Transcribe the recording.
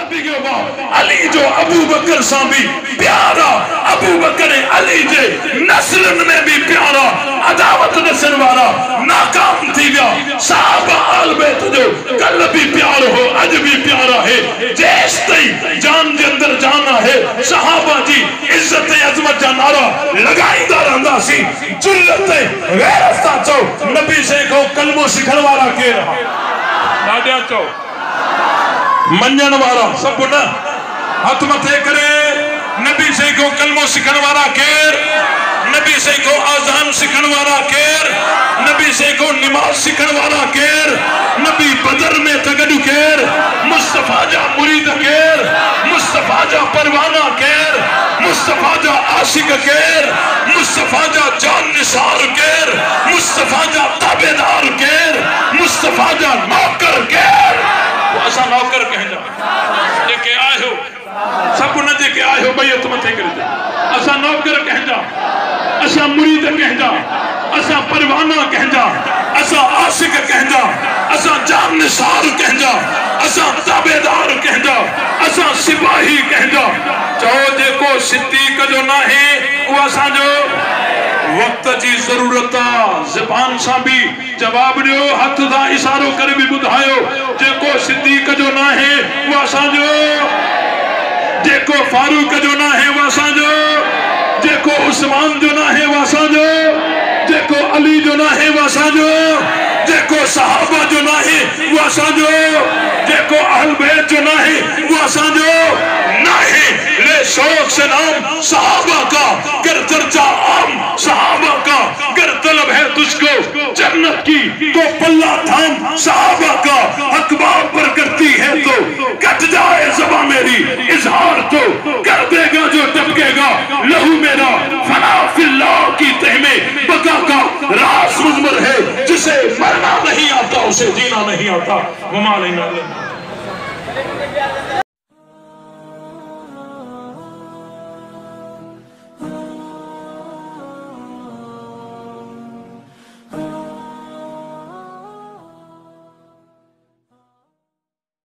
नबी के बाद अली जो अबू बकर सा भी प्यारा, अबू बकर अली जे नस्लन में भी प्यारा, अदावत नस्ल वाला नाकाम थी गया। साहबा आल बैत जो कल भी प्यार हो अज भी प्यारा है, जेस तई जान के अंदर जाना है। सहाबा जी इज्जत अजमत जा नारा लगाईंदा रहंदा सी, जुल्लत गैरत सा चो नबी से को कलमो सिखण वाला के रहा लाडिया चो मंजन वाला सब न हाथ मथे करे। नबी से को कलमो सिखण वाला केर, नबी से को आजान सिखण वाला केर, नबी से को नमाज सिखण वाला केर, नबी बदर में तगड़ू केर, मुस्तफा जा मुरीद केर, मुस्तफा जा परवाना केर, मुस्तफा जा आशिक केर, मुस्तफा जा जान निसार केर, मुस्तफा जा ताबेदार केर, मुस्तफा जा नौकर केर। असा नौकर कहजा जेके आयो सब न जेके आयो बैत मथे कर असा नौकर कहजा, असा मुरीद कहजा, असा परवाना कहजा, असा आशिक कहजा, असा जान निसार कहजा, असा ताबेदार कहजा, असा सिपाही कहजा। चओ जेको सिद्दीक जो ना है वो असा जो वक्त जी जरूरत ज़बान सा भी जवाब दियो, हथ दा इशारो करे भी बुधायो। जेको सिद्दीक जो ना है वो असा जो, जेको फारूक जो ना है वो असा जो, जेको उस्मान जो ना है वो असा जो, जेको अली जो ना है वो असा जो, जेको सहाबा जो ना है वो असा जो, जेको अहल बैत जो ना है वो असा जो ना है। ले शौक से नाम सहाबा का, कर चर्चा आम सहाबा का, कर तलब है तुझको जन्नत की तो पल्ला थाम सहाबा का। अखबार पर करती है तो कट जाए ज़बां मेरी, इजहार तो कर देगा जो टपकेगा लहू मेरा। फना फिल्लाह की तह में बका का राज मुज़मर है, जिसे मरना नहीं आता उसे जीना नहीं आता।